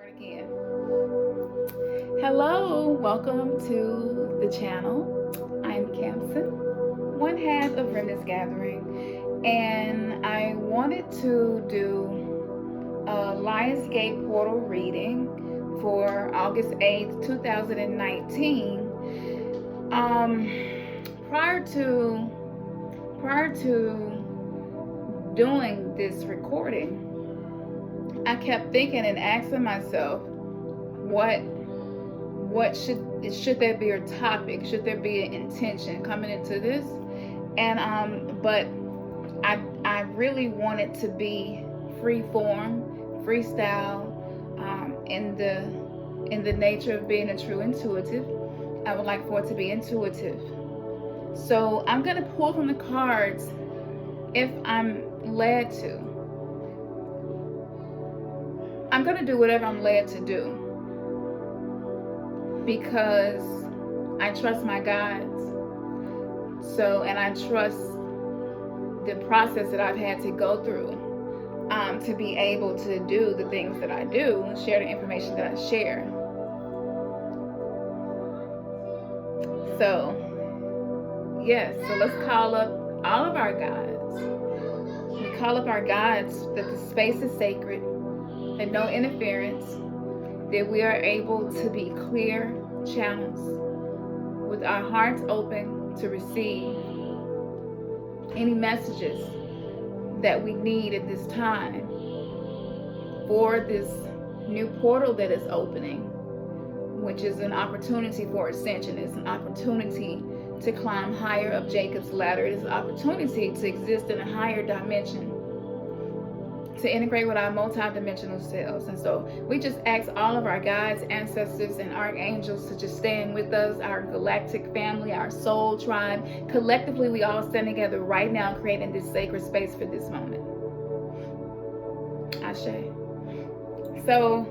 Again. Hello, welcome to the channel. I'm Kamson, one half of Remnants Gathering, and I wanted to do a Lionsgate portal reading for August 8th, 2019. Prior to doing this recording, I kept thinking and asking myself, what should there be a topic? Should there be an intention coming into this? And but I really wanted to be free form, freestyle, in the nature of being a true intuitive. I would like for it to be intuitive. So I'm gonna pull from the cards if I'm led to. I'm going to do whatever I'm led to do because I trust my guides. So, and I trust the process that I've had to go through to be able to do the things that I do and share the information that I share. So, yes, so let's call up all of our guides. We call up our guides that the space is sacred, and no interference, that we are able to be clear channels with our hearts open to receive any messages that we need at this time for this new portal that is opening, which is an opportunity for ascension. It's an opportunity to climb higher up Jacob's ladder. It is an opportunity to exist in a higher dimension, to integrate with our multi-dimensional selves. And so we just ask all of our guides, ancestors, and archangels to just stand with us, our galactic family, our soul tribe. Collectively, we all stand together right now, creating this sacred space for this moment. Ashe. So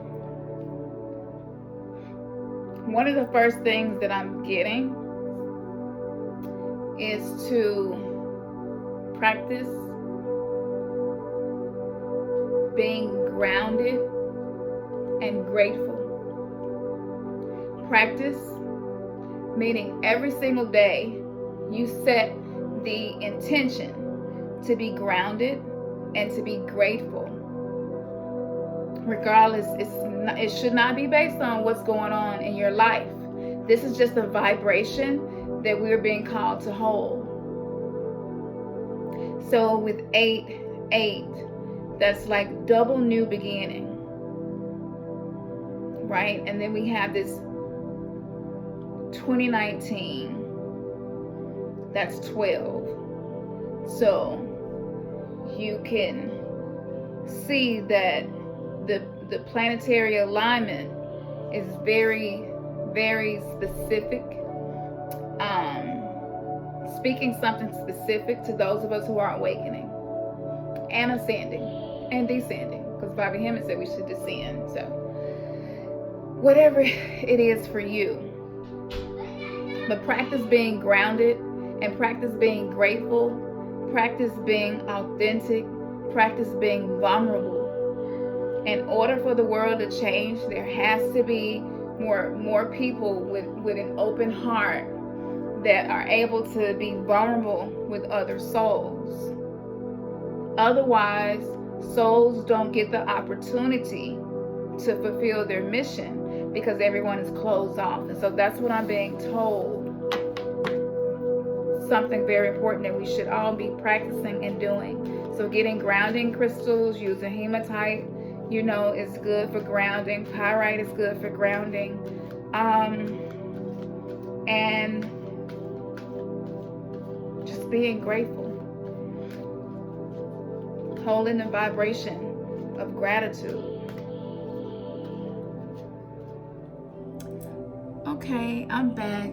one of the first things that I'm getting is to practice being grounded and grateful. Practice meaning every single day you set the intention to be grounded and to be grateful. Regardless, it should not be based on what's going on in your life. This is just a vibration that we're being called to hold. So with 8, that's like double new beginning, right? And then we have this 2019, that's 12. So you can see that the planetary alignment is very, very specific, speaking something specific to those of us who are awakening and ascending and descending, because Bobby Hemmett said we should descend. So whatever it is for you, but practice being grounded and practice being grateful, practice being authentic, practice being vulnerable. In order for the world to change, there has to be more people with an open heart that are able to be vulnerable with other souls. Otherwise, souls don't get the opportunity to fulfill their mission because everyone is closed off. And so that's what I'm being told. Something very important that we should all be practicing and doing. So getting grounding crystals, using hematite, is good for grounding. Pyrite is good for grounding. And just being grateful. Holding the vibration of gratitude. Okay, I'm back.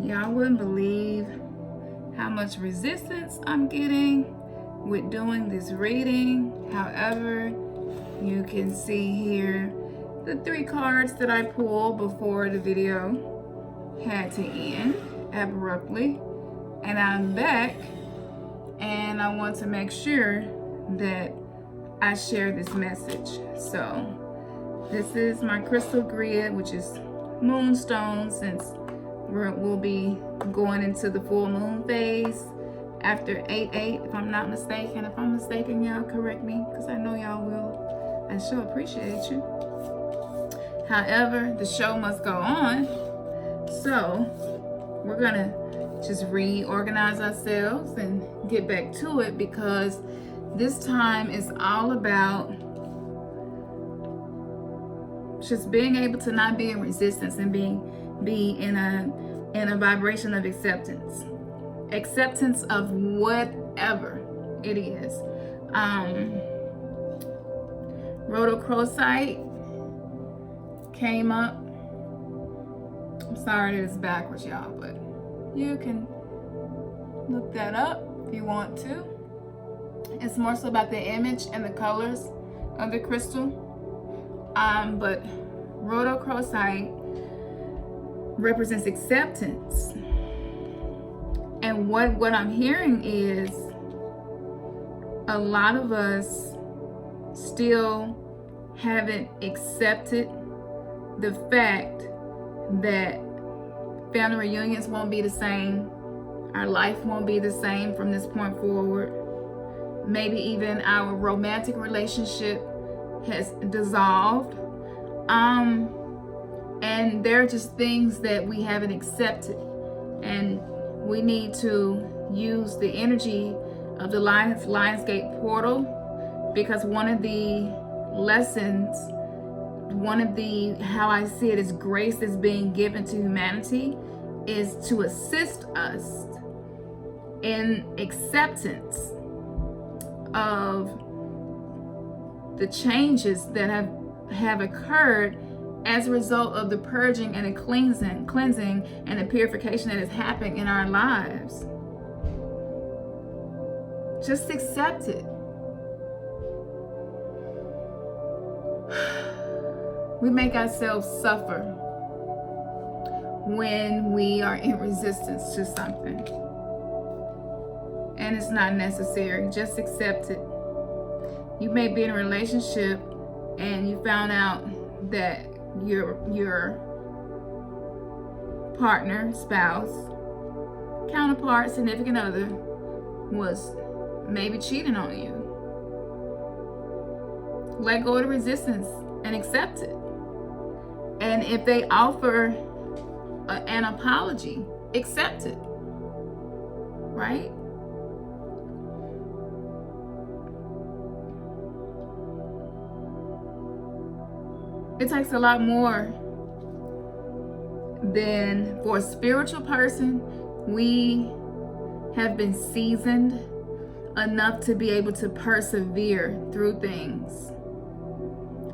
Y'all wouldn't believe how much resistance I'm getting with doing this reading. However, you can see here the 3 cards that I pulled before the video had to end abruptly. And I'm back, and I want to make sure that I share this message. So This is my crystal grid, which is moonstone, since we'll be going into the full moon phase after 8/8, if I'm not mistaken. If I'm mistaken, y'all correct me, because I know y'all will. I sure appreciate you. However, the show must go on, so we're gonna just reorganize ourselves and get back to it, because this time is all about just being able to not be in resistance and be in a vibration of acceptance of whatever it is. Rhodochrosite came up. I'm sorry that it's backwards, y'all, but you can look that up if you want to. It's more so about the image and the colors of the crystal. But rhodochrosite represents acceptance. And what I'm hearing is a lot of us still haven't accepted the fact that family reunions won't be the same. Our life won't be the same from this point forward. Maybe even our romantic relationship has dissolved. And there are just things that we haven't accepted. And we need to use the energy of the Lionsgate portal, because one of the lessons, how I see it, is grace is being given to humanity, is to assist us in acceptance of the changes that have occurred as a result of the purging and the cleansing and the purification that is happening in our lives. Just accept it. We make ourselves suffer when we are in resistance to something. And it's not necessary. Just accept it. You may be in a relationship and you found out that your partner, spouse, counterpart, significant other was maybe cheating on you. Let go of the resistance and accept it. And if they offer an apology, accept it. Right? It takes a lot more than, for a spiritual person, we have been seasoned enough to be able to persevere through things.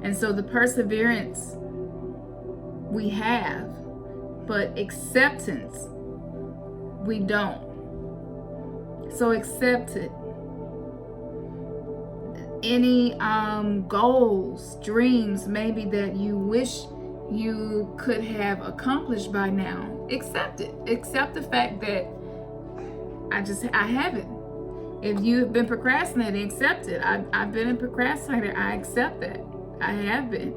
And so the perseverance we have, but acceptance we don't. So accept it. Any goals, dreams maybe that you wish you could have accomplished by now, accept it. Accept the fact that I haven't. If you've been procrastinating, accept it. I've been a procrastinator. I accept that. I have been.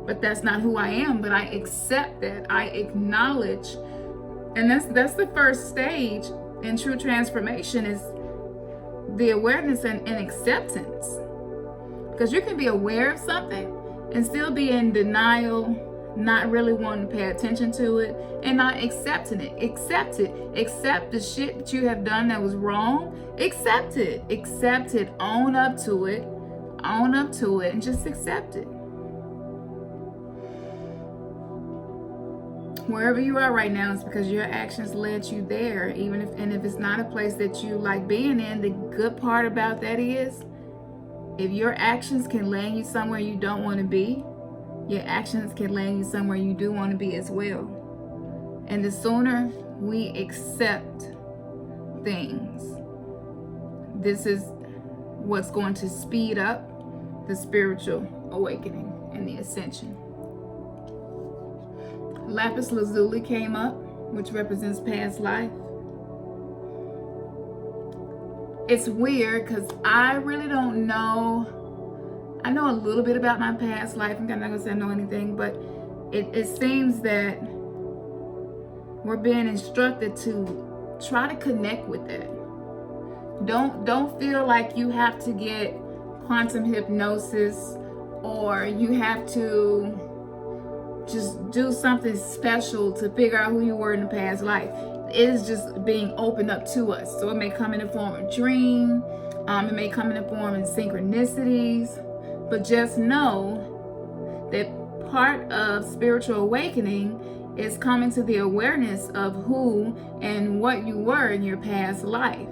But that's not who I am. But I accept that. I acknowledge. And that's the first stage in true transformation, is the awareness and acceptance. Because you can be aware of something and still be in denial, not really wanting to pay attention to it, and not accepting it. Accept it. Accept the shit that you have done that was wrong. Accept it. Accept it. Own up to it. Own up to it and just accept it. Wherever you are right now is because your actions led you there. If it's not a place that you like being in, the good part about that is, if your actions can land you somewhere you don't want to be, your actions can land you somewhere you do want to be as well. And the sooner we accept things, this is what's going to speed up the spiritual awakening and the ascension. Lapis lazuli came up, which represents past life. It's weird because I really don't know. I know a little bit about my past life. I'm not going to say I know anything, but it seems that we're being instructed to try to connect with that. Don't feel like you have to get quantum hypnosis, or you have to just do something special to figure out who you were in the past life. It is just being opened up to us. So it may come in the form of dream, it may come in the form of synchronicities, but just know that part of spiritual awakening is coming to the awareness of who and what you were in your past life.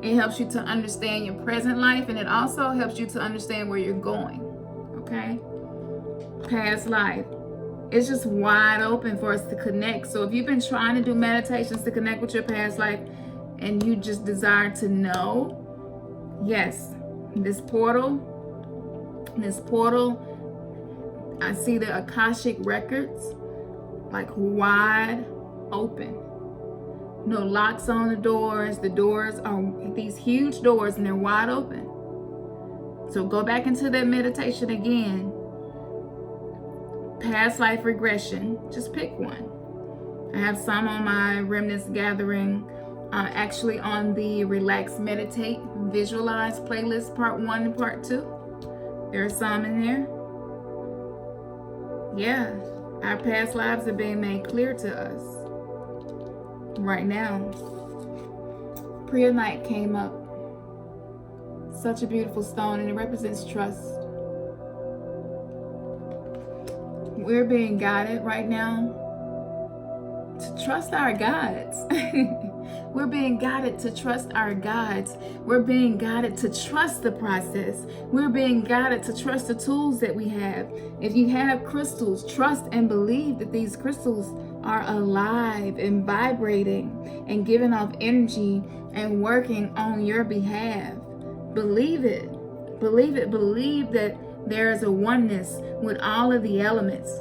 It helps you to understand your present life, and it also helps you to understand where you're going. Okay? Past life. It's just wide open for us to connect. So if you've been trying to do meditations to connect with your past life and you just desire to know, yes, this portal, I see the Akashic records like wide open. No locks on the doors. The doors are these huge doors and they're wide open. So go back into that meditation again. Past life regression. Just pick one. I have some on my Remnants Gathering, actually on the Relax, Meditate, Visualize playlist, part 1 and part 2. There are some in there. Yeah, our past lives are being made clear to us right now. Priya Night came up. Such a beautiful stone, and it represents trust. We're being guided right now to trust our guides. We're being guided to trust our guides. We're being guided to trust the process. We're being guided to trust the tools that we have. If you have crystals, trust and believe that these crystals are alive and vibrating and giving off energy and working on your behalf. Believe it. Believe it. Believe that there is a oneness with all of the elements.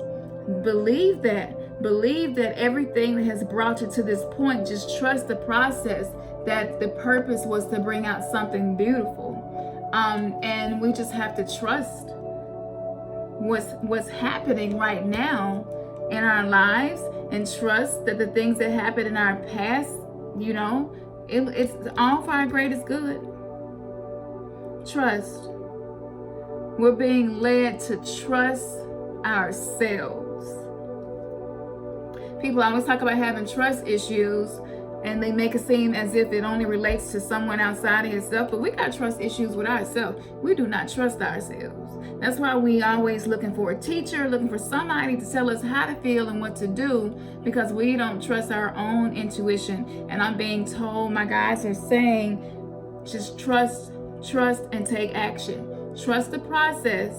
Believe that. Believe that everything that has brought you to this point, just trust the process, that the purpose was to bring out something beautiful. And we just have to trust what's happening right now in our lives, and trust that the things that happened in our past, you know, it's all for our greatest good. Trust. We're being led to trust ourselves. People always talk about having trust issues, and they make it seem as if it only relates to someone outside of yourself, but we got trust issues with ourselves. We do not trust ourselves. That's why we always looking for a teacher, looking for somebody to tell us how to feel and what to do, because we don't trust our own intuition. And I'm being told, my guides are saying, just trust, and take action. Trust the process,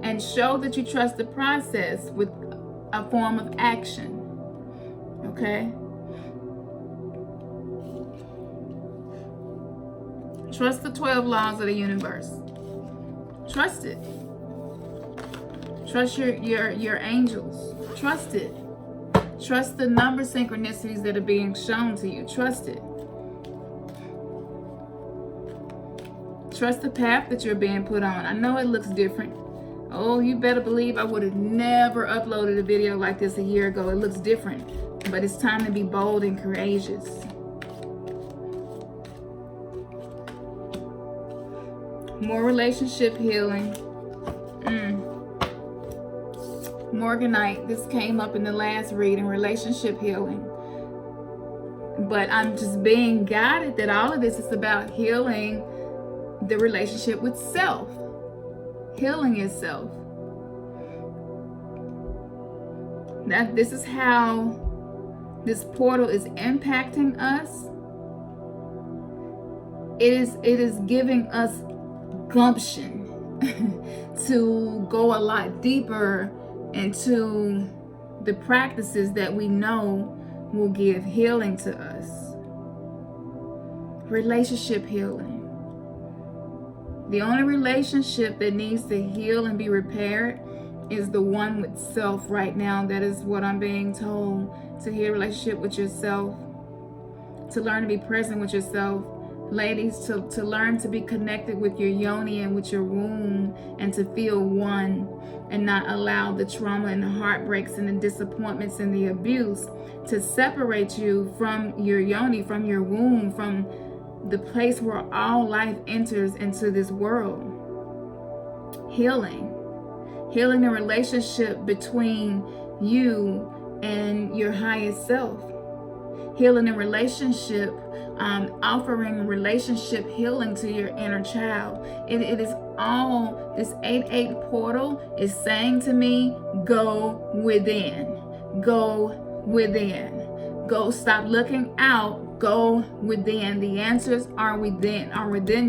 and show that you trust the process with a form of action. Okay? Trust the 12 laws of the universe. Trust it. Trust your angels. Trust it. Trust the number synchronicities that are being shown to you. Trust it. Trust the path that you're being put on. I know it looks different. Oh, you better believe I would have never uploaded a video like this a year ago. It looks different, but it's time to be bold and courageous. More relationship healing. Morganite, this came up in the last reading, relationship healing. But I'm just being guided that all of this is about healing the relationship with self. Healing yourself. That this is how this portal is impacting us. It is giving us gumption to go a lot deeper into the practices that we know will give healing to us. Relationship healing. The only relationship that needs to heal and be repaired is the one with self right now. That is what I'm being told. To heal a relationship with yourself. To learn to be present with yourself. ladies, to learn to be connected with your yoni and with your womb, and to feel one, and not allow the trauma and the heartbreaks and the disappointments and the abuse to separate you from your yoni, from your womb, from the place where all life enters into this world. Healing the relationship between you and your highest self. Healing a relationship, offering relationship healing to your inner child. It is all, this 8/8 portal is saying to me, go within. Go within. Go, stop looking out, go within. The answers are within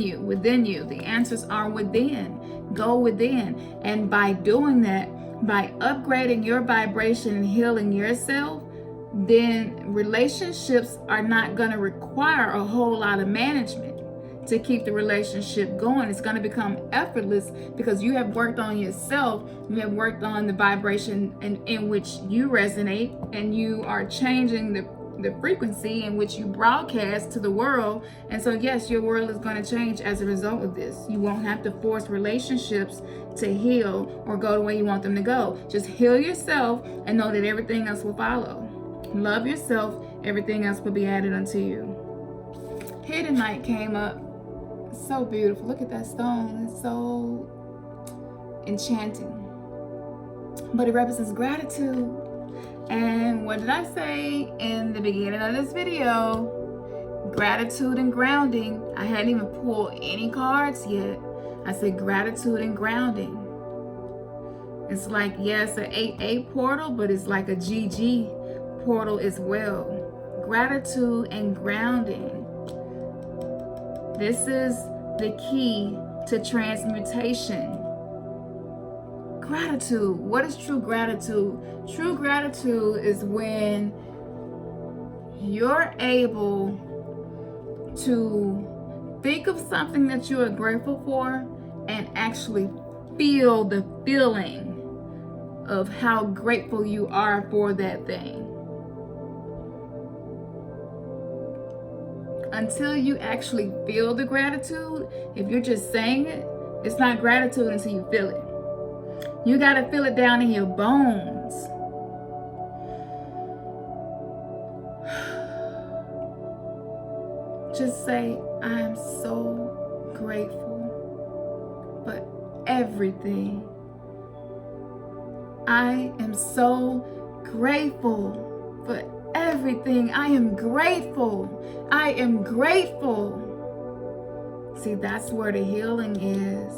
you. The answers are within. Go within. And by doing that, by upgrading your vibration and healing yourself, then relationships are not going to require a whole lot of management to keep the relationship going. It's going to become effortless because you have worked on yourself. You have worked on the vibration in which you resonate, and you are changing the frequency in which you broadcast to the world. And so yes, your world is going to change as a result of this. You won't have to force relationships to heal or go the way you want them to go. Just heal yourself and know that everything else will follow. Love yourself, everything else will be added unto you. Hidden Light came up. It's so beautiful. Look at that stone. It's so enchanting. But it represents gratitude. And what did I say in the beginning of this video? Gratitude and grounding. I hadn't even pulled any cards yet. I said gratitude and grounding. It's like, yes, an 8/8 portal, but it's like a GG portal as well. Gratitude and grounding. This is the key to transmutation. Gratitude. What is true gratitude? True gratitude is when you're able to think of something that you are grateful for and actually feel the feeling of how grateful you are for that thing. Until you actually feel the gratitude, if you're just saying it, it's not gratitude until you feel it. You got to feel it down in your bones. Just say, I am so grateful for everything. I am so grateful for everything. I am grateful. I am grateful. See, that's where the healing is.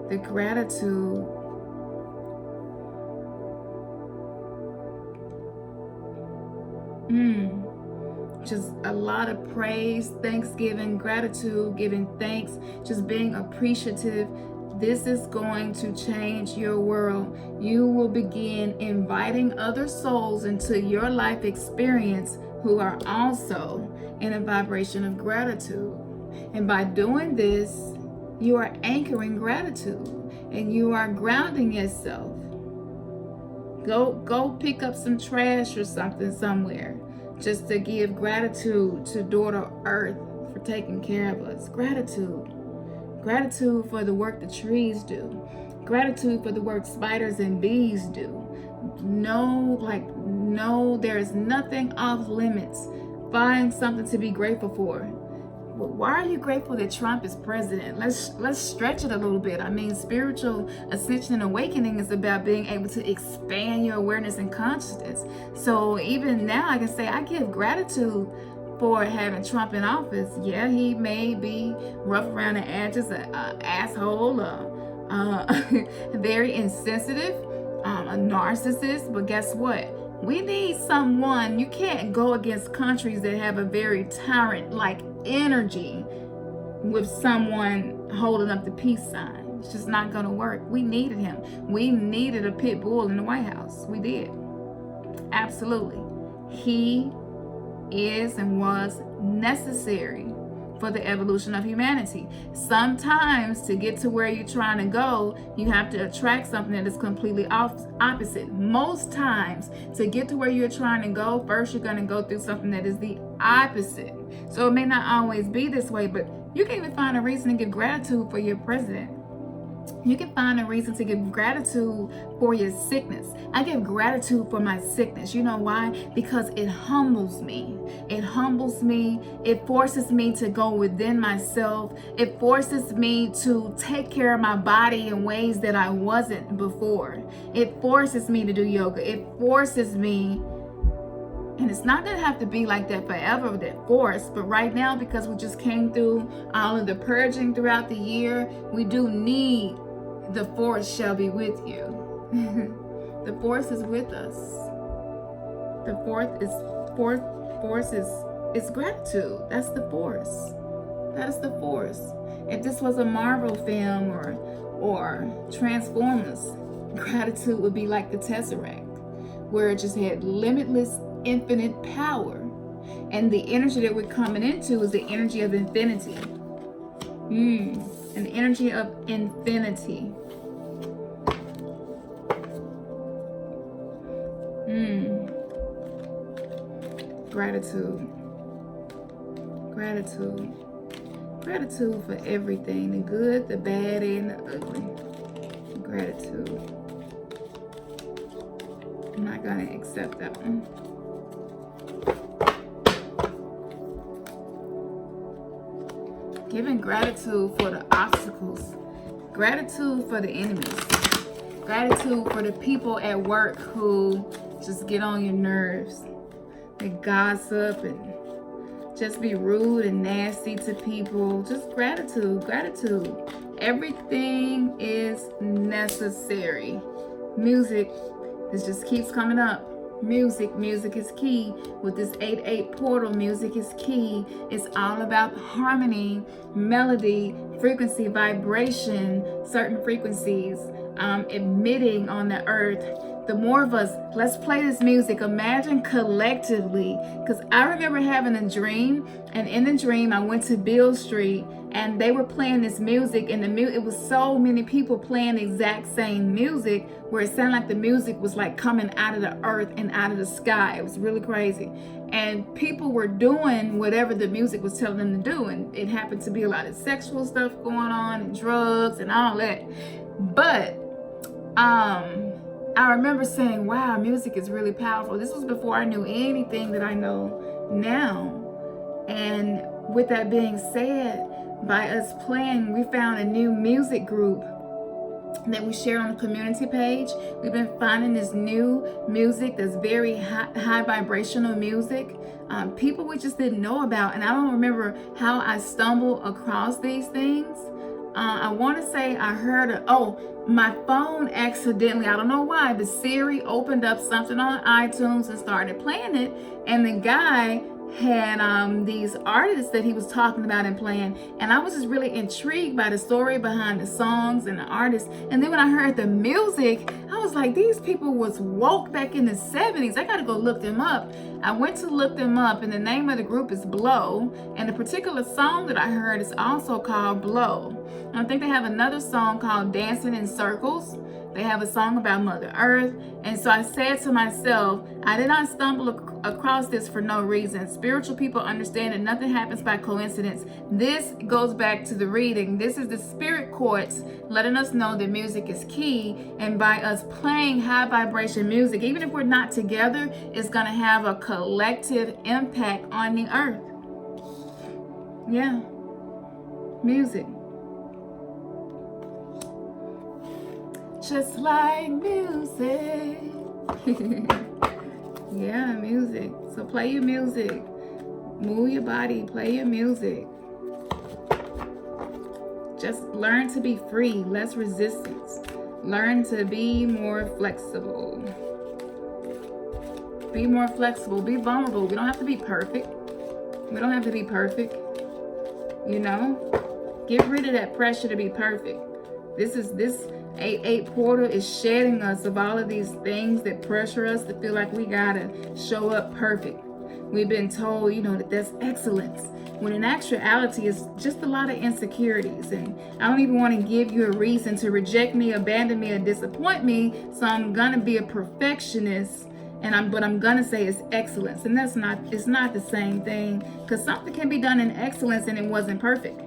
The gratitude. Just a lot of praise, thanksgiving, gratitude, giving thanks, just being appreciative. This is going to change your world. You will begin inviting other souls into your life experience who are also in a vibration of gratitude. And by doing this, you are anchoring gratitude and you are grounding yourself. Go pick up some trash or something somewhere just to give gratitude to Daughter Earth for taking care of us. Gratitude. Gratitude for the work the trees do. Gratitude for the work spiders and bees do. No, there is nothing off limits. Find something to be grateful for. Why are you grateful that Trump is president? Let's stretch it a little bit. I mean, spiritual ascension and awakening is about being able to expand your awareness and consciousness. So even now I can say I give gratitude for having Trump in office. Yeah, he may be rough around the edges, an asshole, very insensitive, a narcissist, but guess what? We need someone. You can't go against countries that have a very tyrant-like energy with someone holding up the peace sign. It's just not going to work. We needed him. We needed a pit bull in the White House. We did. Absolutely. He is and was necessary for the evolution of humanity. Sometimes to get to where you're trying to go, you have to attract something that is completely opposite. Most times to get to where you're trying to go, first you're going to go through something that is the opposite. So it may not always be this way, but you can even find a reason to give gratitude for your president. You can find a reason to give gratitude for your sickness. I give gratitude for my sickness. You know why? Because it humbles me. It humbles me. It forces me to go within myself. It forces me to take care of my body in ways that I wasn't before. It forces me to do yoga. It forces me. And it's not going to have to be like that forever, that force. But right now, because we just came through all of the purging throughout the year, we do need the force shall be with you. The force is with us. The force is gratitude. That's the force. That's the force. If this was a Marvel film or Transformers, gratitude would be like the Tesseract, where it just had limitless, infinite power. And the energy that we're coming into is the energy of infinity. An energy of infinity. Gratitude. Gratitude. Gratitude for everything, the good, the bad, and the ugly. Gratitude. I'm not going to accept that one. Giving gratitude for the obstacles. Gratitude for the enemies. Gratitude for the people at work who just get on your nerves. They gossip and just be rude and nasty to people. Just gratitude, gratitude. Everything is necessary. Music, this just keeps coming up. Music is key. With this 8-8 portal, music is key. It's all about harmony, melody, frequency, vibration, certain frequencies emitting on the earth. The more of us, let's play this music. Imagine collectively, because I remember having a dream, and in the dream I went to Beale Street and they were playing this music, and it was so many people playing the exact same music, where it sounded like the music was like coming out of the earth and out of the sky. It was really crazy. And people were doing whatever the music was telling them to do, and it happened to be a lot of sexual stuff going on and drugs and all that. But I remember saying, wow, music is really powerful. This was before I knew anything that I know now. And with that being said, by us playing, we found a new music group that we share on the community page. We've been finding this new music that's very high vibrational music. People we just didn't know about. And I don't remember how I stumbled across these things. I want to say I heard, my phone accidentally, I don't know why, but Siri opened up something on iTunes and started playing it. And the guy had these artists that he was talking about and playing. And I was just really intrigued by the story behind the songs and the artists. And then when I heard the music, I was like, these people was woke back in the 70s. I got to go look them up. I went to look them up, and the name of the group is Blow. And the particular song that I heard is also called Blow. And I think they have another song called Dancing in Circles. They have a song about Mother Earth. And so I said to myself, I did not stumble across this for no reason. Spiritual people understand that nothing happens by coincidence. This goes back to the reading. This is the spirit courts letting us know that music is key. And by us playing high vibration music, even if we're not together, it's going to have a collective impact on the earth. Yeah. Music. Just like music. Yeah, music. So play your music. Move your body. Play your music. Just learn to be free. Less resistance. Learn to be more flexible. Be more flexible. Be vulnerable. We don't have to be perfect. We don't have to be perfect. You know? Get rid of that pressure to be perfect. This 8-8 portal is shedding us of all of these things that pressure us to feel like we gotta show up perfect. We've been told, that that's excellence, when in actuality it's just a lot of insecurities. And I don't even want to give you a reason to reject me, abandon me, or disappoint me, so I'm gonna be a perfectionist, but I'm gonna say it's excellence. And it's not the same thing, because something can be done in excellence and it wasn't perfect.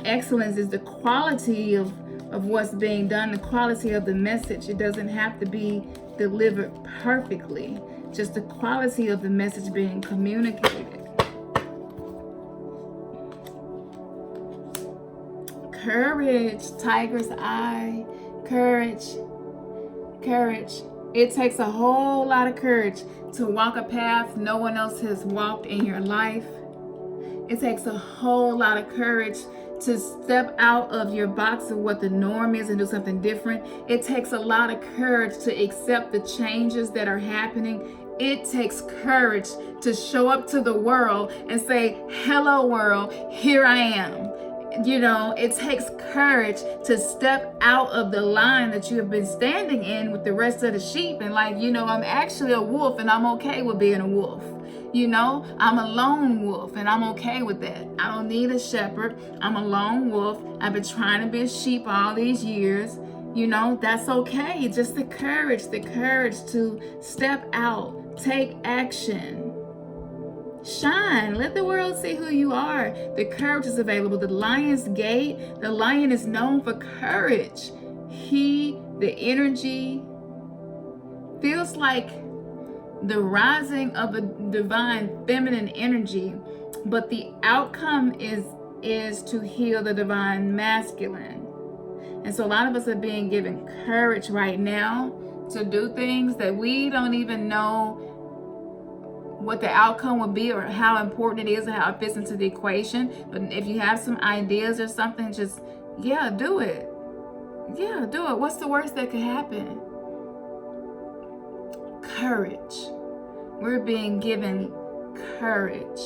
Excellence is the quality of what's being done, the quality of the message. It doesn't have to be delivered perfectly, just the quality of the message being communicated. Courage, tiger's eye, courage. It takes a whole lot of courage to walk a path no one else has walked in your life. It takes a whole lot of courage to step out of your box of what the norm is and do something different. It takes a lot of courage to accept the changes that are happening. It takes courage to show up to the world and say, hello world, here I am. It takes courage to step out of the line that you have been standing in with the rest of the sheep and I'm actually a wolf and I'm okay with being a wolf. I'm a lone wolf and I'm okay with that. I don't need a shepherd. I'm a lone wolf. I've been trying to be a sheep all these years. That's okay. Just the courage to step out, take action. Shine. Let the world see who you are. The courage is available. The Lionsgate, the lion is known for courage. The energy feels like the rising of a divine feminine energy, but the outcome is to heal the divine masculine. And so a lot of us are being given courage right now to do things that we don't even know what the outcome would be or how important it is or how it fits into the equation. But if you have some ideas or something, just do it. Do it. What's the worst that could happen? Courage. We're being given courage.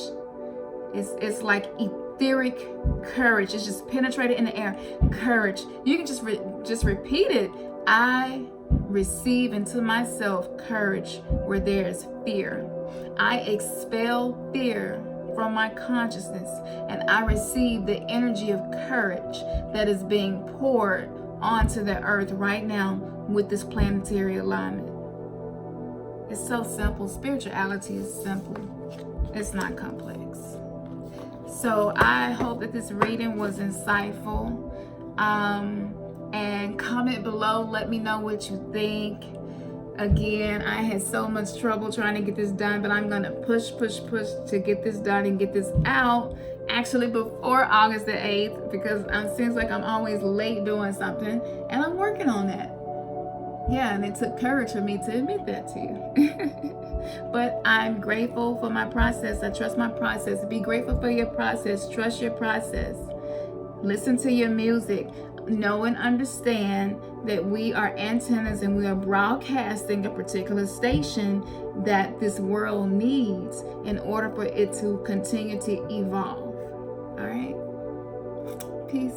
It's like etheric courage. It's just penetrated in the air. Courage. You can just repeat it. I receive into myself courage where there is fear. I expel fear from my consciousness and I receive the energy of courage that is being poured onto the earth right now with this planetary alignment. It's so simple. Spirituality is simple. It's not complex. So I hope that this reading was insightful. And comment below. Let me know what you think. Again, I had so much trouble trying to get this done, but I'm going to push to get this done and get this out actually before August the 8th, because it seems like I'm always late doing something, and I'm working on that. Yeah, and it took courage for me to admit that to you. But I'm grateful for my process. I trust my process. Be grateful for your process. Trust your process. Listen to your music. Know and understand that we are antennas and we are broadcasting a particular station that this world needs in order for it to continue to evolve. All right? Peace.